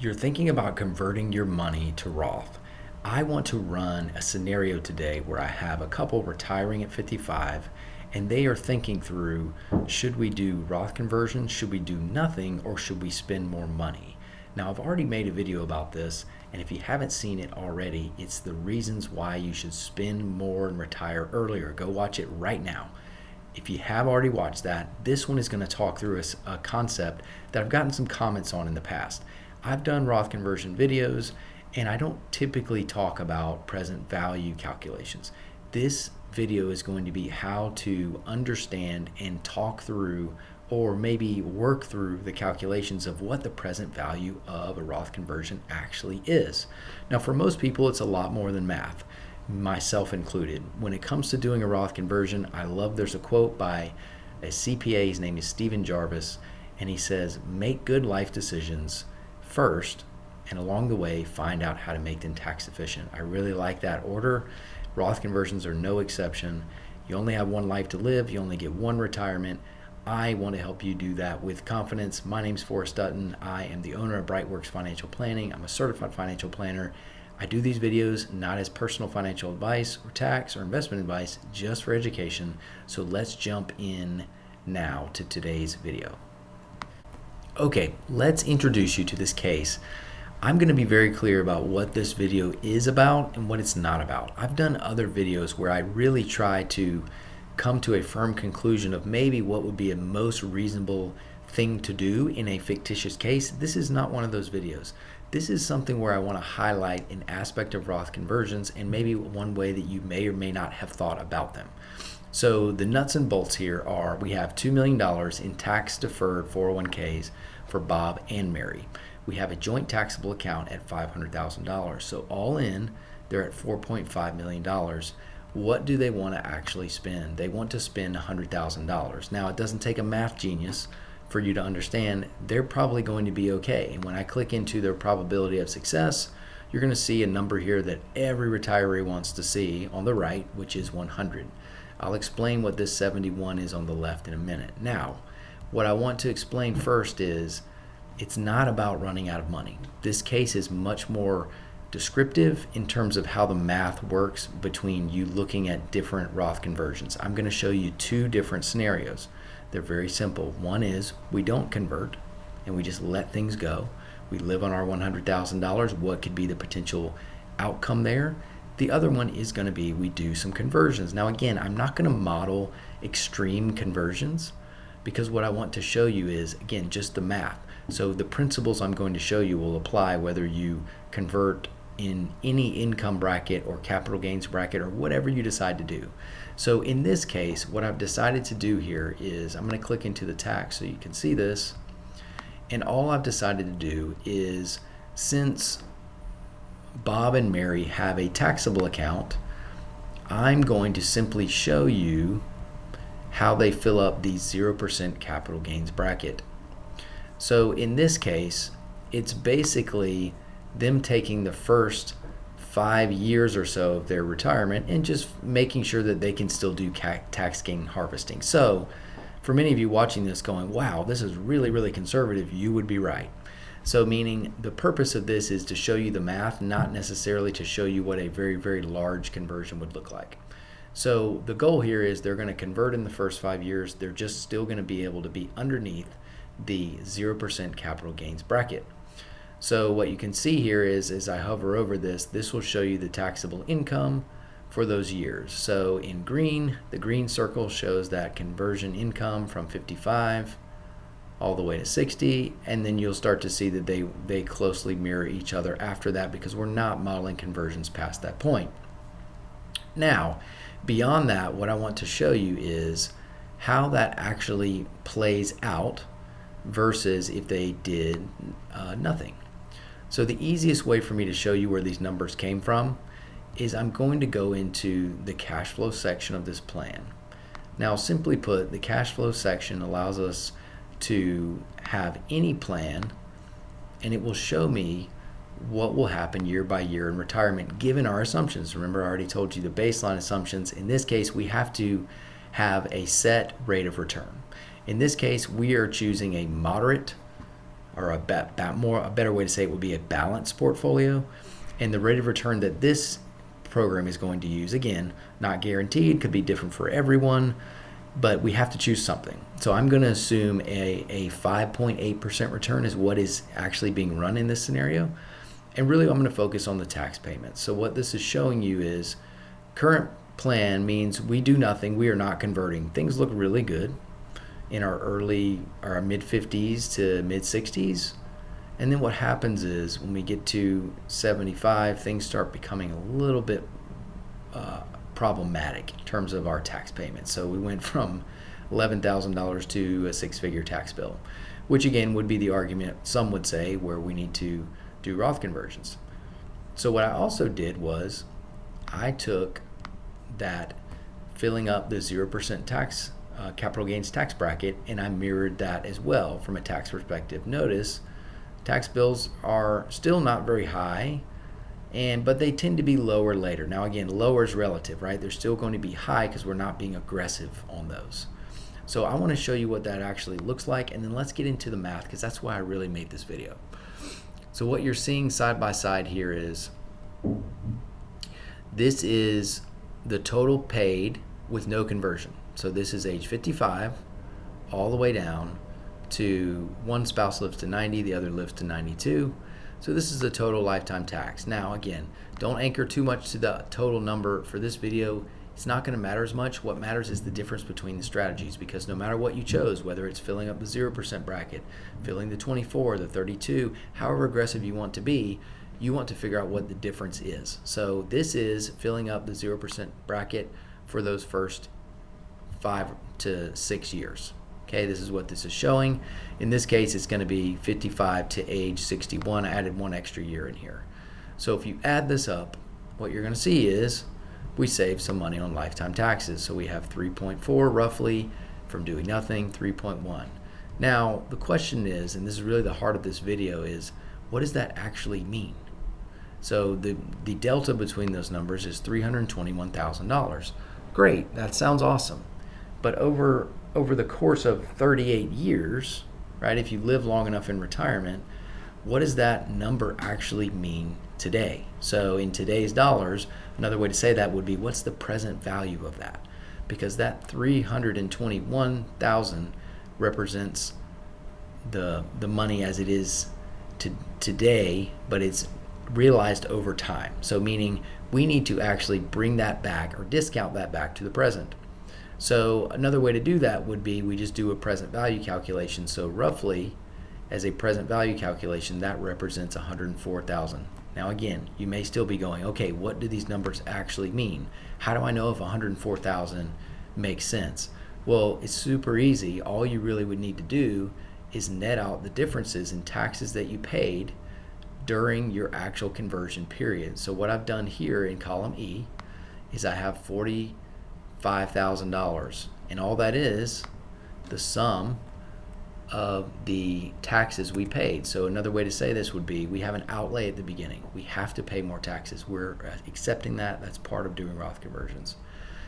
You're thinking about converting your money to Roth. I want to run a scenario today where I have a couple retiring at 55 and they are thinking through, should we do Roth conversion, should we do nothing, or should we spend more money? Now, I've already made a video about this, and if you haven't seen it already, it's the reasons why you should spend more and retire earlier. Go watch it right now. If you have already watched that, this one is going to talk through a concept that I've gotten some comments on in the past. I've done Roth conversion videos, and I don't typically talk about present value calculations. This video is going to be how to understand and talk through, or maybe work through, the calculations of what the present value of a Roth conversion actually is. Now, for most people, it's a lot more than math, myself included. When it comes to doing a Roth conversion, there's a quote by a CPA, his name is Stephen Jarvis, and he says, make good life decisions first, and along the way, find out how to make them tax efficient. I really like that order. Roth conversions are no exception. You only have one life to live. You only get one retirement. I want to help you do that with confidence. My name's Forrest Dutton. I am the owner of Brightworks Financial Planning. I'm a certified financial planner. I do these videos not as personal financial advice or tax or investment advice, just for education. So let's jump in now to today's video. Okay, let's introduce you to this case. I'm going to be very clear about what this video is about and what it's not about. I've done other videos where I really try to come to a firm conclusion of maybe what would be a most reasonable thing to do in a fictitious case. This is not one of those videos. This is something where I want to highlight an aspect of Roth conversions and maybe one way that you may or may not have thought about them. So the nuts and bolts here are, we have $2 million in tax-deferred 401ks for Bob and Mary. We have a joint taxable account at $500,000. So all in, they're at $4.5 million. What do they want to actually spend? They want to spend $100,000. Now, it doesn't take a math genius for you to understand they're probably going to be okay. And when I click into their probability of success, you're going to see a number here that every retiree wants to see on the right, which is 100. I'll explain what this 71 is on the left in a minute. Now, what I want to explain first is it's not about running out of money. This case is much more descriptive in terms of how the math works between you looking at different Roth conversions. I'm going to show you two different scenarios. They're very simple. One is we don't convert and we just let things go. We live on our $100,000. What could be the potential outcome there? The other one is going to be we do some conversions. Now again, I'm not going to model extreme conversions because what I want to show you is, again, just the math. So the principles I'm going to show you will apply whether you convert in any income bracket or capital gains bracket or whatever you decide to do. So in this case, what I've decided to do here is I'm going to click into the tax so you can see this. And all I've decided to do is, since Bob and Mary have a taxable account, I'm going to simply show you how they fill up the 0% capital gains bracket. So in this case, it's basically them taking the first 5 years or so of their retirement and just making sure that they can still do tax gain harvesting. So for many of you watching this going, wow, this is really, really conservative, you would be right. So meaning the purpose of this is to show you the math, not necessarily to show you what a very, very large conversion would look like. So the goal here is they're going to convert in the first 5 years. They're just still going to be able to be underneath the 0% capital gains bracket. So what you can see here is, as I hover over this will show you the taxable income for those years. So in green, the green circle shows that conversion income from 55 all the way to 60, and then you'll start to see that they closely mirror each other after that because we're not modeling conversions past that point. Now, beyond that, what I want to show you is how that actually plays out versus if they did nothing. So the easiest way for me to show you where these numbers came from is I'm going to go into the cash flow section of this plan. Now, simply put, the cash flow section allows us to have any plan, and it will show me what will happen year by year in retirement given our assumptions. Remember, I already told you the baseline assumptions. In this case, we have to have a set rate of return. In this case, we are choosing a moderate or a better way to say it would be a balanced portfolio. And the rate of return that this program is going to use, again, not guaranteed, could be different for everyone, but we have to choose something. So I'm going to assume a 5.8% return is what is actually being run in this scenario. And really, I'm going to focus on the tax payments. So what this is showing you is current plan means we do nothing. We are not converting. Things look really good in our mid 50s to mid 60s. And then what happens is when we get to 75, things start becoming a little bit problematic in terms of our tax payments. So we went from $11,000 to a six-figure tax bill, which again would be the argument some would say where we need to do Roth conversions. So what I also did was I took that filling up the 0% tax capital gains tax bracket, and I mirrored that as well from a tax perspective. Notice tax bills are still not very high, but they tend to be lower later. Now again, lower is relative, right? They're still going to be high because we're not being aggressive on those. So I want to show you what that actually looks like, and then let's get into the math because that's why I really made this video. So what you're seeing side by side here is this is the total paid with no conversion. So this is age 55 all the way down to one spouse lives to 90, the other lives to 92. So this is the total lifetime tax. Now again, don't anchor too much to the total number for this video. It's not going to matter as much. What matters is the difference between the strategies, because no matter what you chose, whether it's filling up the 0% bracket, filling the 24, the 32, however aggressive you want to be, you want to figure out what the difference is. So this is filling up the 0% bracket for those first 5 to 6 years. Okay, this is what this is showing. In this case, it's going to be 55 to age 61. I added one extra year in here. So if you add this up, what you're going to see is we save some money on lifetime taxes. So we have 3.4 roughly from doing nothing, 3.1. Now, the question is, and this is really the heart of this video, is what does that actually mean? So the delta between those numbers is $321,000. Great, that sounds awesome. But over the course of 38 years, right, if you live long enough in retirement, what does that number actually mean today? So in today's dollars, another way to say that would be, what's the present value of that? Because that $321,000 represents the money as it is today, but it's realized over time. So meaning we need to actually bring that back or discount that back to the present. So another way to do that would be we just do a present value calculation. So roughly, as a present value calculation, that represents $104,000. Now again, you may still be going, okay, what do these numbers actually mean? How do I know if $104,000 makes sense? Well, it's super easy. All you really would need to do is net out the differences in taxes that you paid during your actual conversion period. So what I've done here in column E is I have $45,000, and all that is the sum of the taxes we paid. So another way to say this would be we have an outlay at the beginning. We have to pay more taxes. We're accepting that. That's part of doing Roth conversions.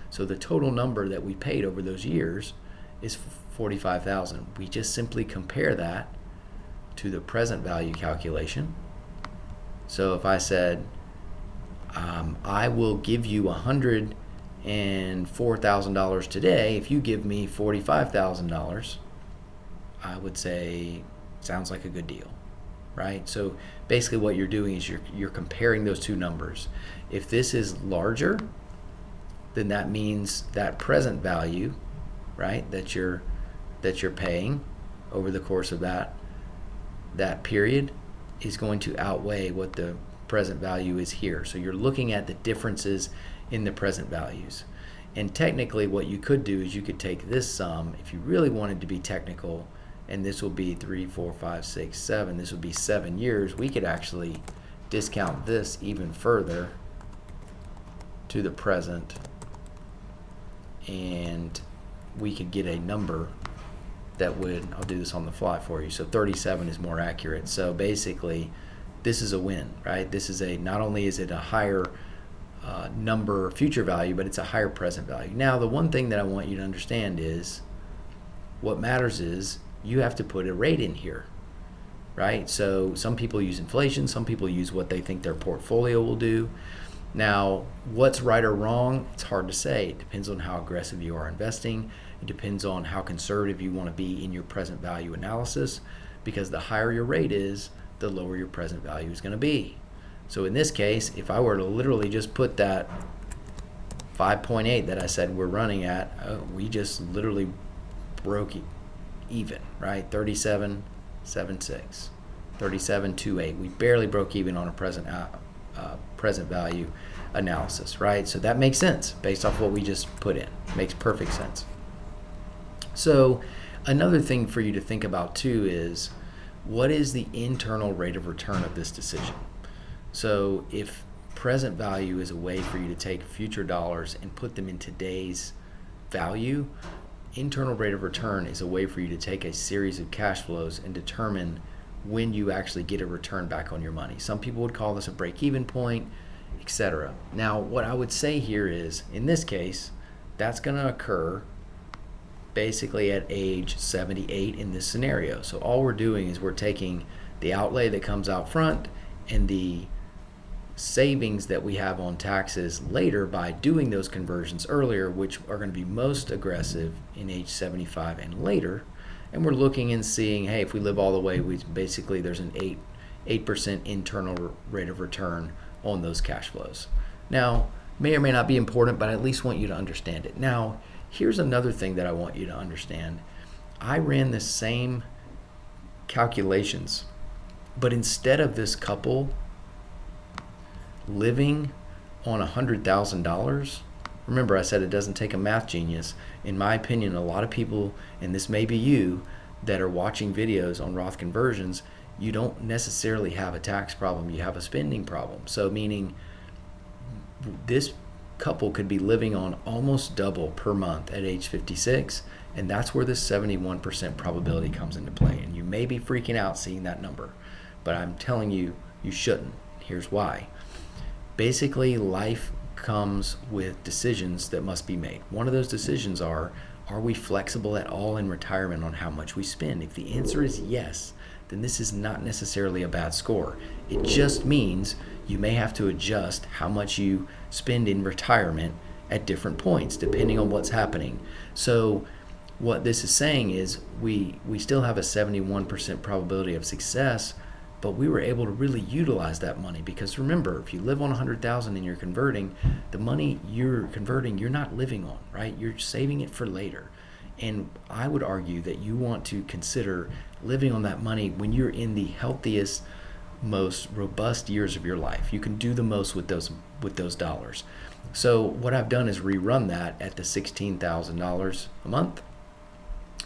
So the total number that we paid over those years is $45,000. We just simply compare that to the present value calculation. So if I said I will give you $104,000 today, if you give me $45,000, I would say sounds like a good deal, right? So basically what you're doing is you're comparing those two numbers. If this is larger, then that means that present value, right, that you're paying over the course of that period is going to outweigh what the present value is here. So you're looking at the differences in the present values. And technically what you could do is you could take this sum, if you really wanted to be technical, and this will be 3, 4, 5, 6, 7, this would be 7 years, we could actually discount this even further to the present, and we could get a number that would, I'll do this on the fly for you, so 37 is more accurate. So basically this is a win, right? This is not only is it a higher number future value, but it's a higher present value. Now the one thing that I want you to understand is what matters is you have to put a rate in here. right? So some people use inflation, some people use what they think their portfolio will do. Now, what's right or wrong, it's hard to say. It depends on how aggressive you are investing. It depends on how conservative you want to be in your present value analysis, because the higher your rate is, the lower your present value is going to be. So in this case, if I were to literally just put that 5.8 that I said we're running at, we just literally broke even, right? 37.76, 37.28. We barely broke even on a present value analysis, right? So that makes sense based off what we just put in. Makes perfect sense. So another thing for you to think about too is, what is the internal rate of return of this decision? So if present value is a way for you to take future dollars and put them in today's value, internal rate of return is a way for you to take a series of cash flows and determine when you actually get a return back on your money. Some people would call this a break-even point, etc. Now, what I would say here is, in this case, that's going to occur basically at age 78 in this scenario. So all we're doing is we're taking the outlay that comes out front and the savings that we have on taxes later by doing those conversions earlier, which are going to be most aggressive in age 75 and later. And we're looking and seeing, hey, if we live all the way, there's an 8% internal rate of return on those cash flows. Now, may or may not be important, but I at least want you to understand it. Now, here's another thing that I want you to understand. I ran the same calculations, but instead of this couple living on $100,000, remember I said it doesn't take a math genius. In my opinion, a lot of people, and this may be you, that are watching videos on Roth conversions, you don't necessarily have a tax problem, you have a spending problem. So meaning this couple could be living on almost double per month at age 56, and that's where this 71% probability comes into play. And you may be freaking out seeing that number, but I'm telling you, you shouldn't. Here's why. Basically, life comes with decisions that must be made. One of those decisions are we flexible at all in retirement on how much we spend? If the answer is yes, then this is not necessarily a bad score. It just means you may have to adjust how much you spend in retirement at different points, depending on what's happening. So what this is saying is we still have a 71% probability of success, but we were able to really utilize that money, because remember, if you live on 100,000 and you're converting, the money you're converting, you're not living on, right? You're saving it for later. And I would argue that you want to consider living on that money when you're in the healthiest, most robust years of your life. You can do the most with those dollars. So what I've done is rerun that at the $16,000 a month.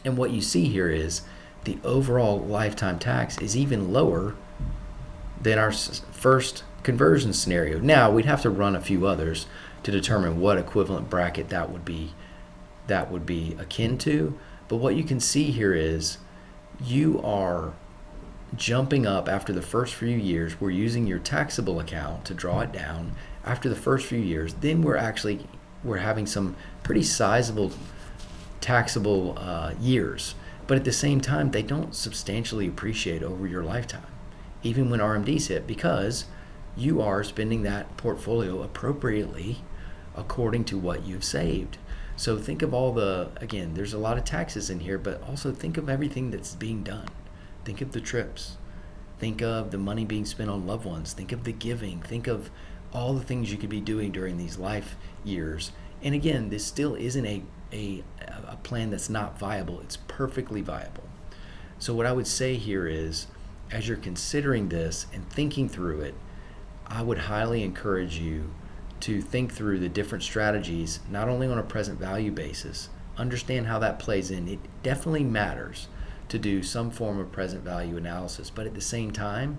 And what you see here is the overall lifetime tax is even lower than our first conversion scenario. Now, we'd have to run a few others to determine what equivalent bracket that would be akin to. But what you can see here is you are jumping up after the first few years. We're using your taxable account to draw it down after the first few years. Then we're having some pretty sizable taxable years. But at the same time, they don't substantially appreciate over your lifetime, even when RMDs hit, because you are spending that portfolio appropriately according to what you've saved. So think of again, there's a lot of taxes in here, but also think of everything that's being done. Think of the trips. Think of the money being spent on loved ones. Think of the giving. Think of all the things you could be doing during these life years. And again, this still isn't a plan that's not viable. It's perfectly viable. So what I would say here is, as you're considering this and thinking through it, I would highly encourage you to think through the different strategies, not only on a present value basis, understand how that plays in. It definitely matters to do some form of present value analysis, but at the same time,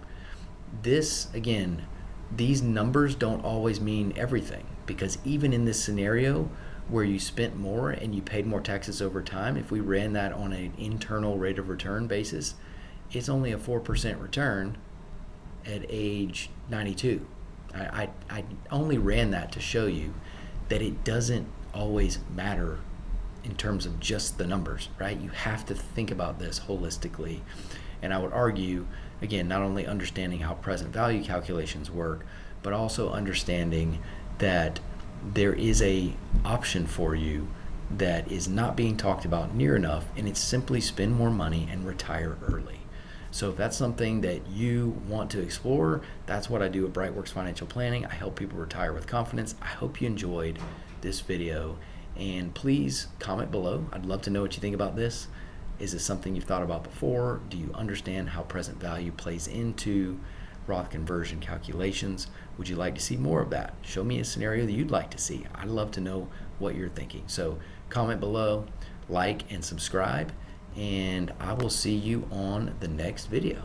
these numbers don't always mean everything, because even in this scenario where you spent more and you paid more taxes over time, if we ran that on an internal rate of return basis, it's only a 4% return at age 92. I only ran that to show you that it doesn't always matter in terms of just the numbers, right? You have to think about this holistically. And I would argue again, not only understanding how present value calculations work, but also understanding that there is a option for you that is not being talked about near enough, and it's simply spend more money and retire early. So if that's something that you want to explore, that's what I do at Brightworks Financial Planning. I help people retire with confidence. I hope you enjoyed this video, and please comment below. I'd love to know what you think about this. Is this something you've thought about before? Do you understand how present value plays into Roth conversion calculations? Would you like to see more of that? Show me a scenario that you'd like to see. I'd love to know what you're thinking. So comment below, like and subscribe, and I will see you on the next video.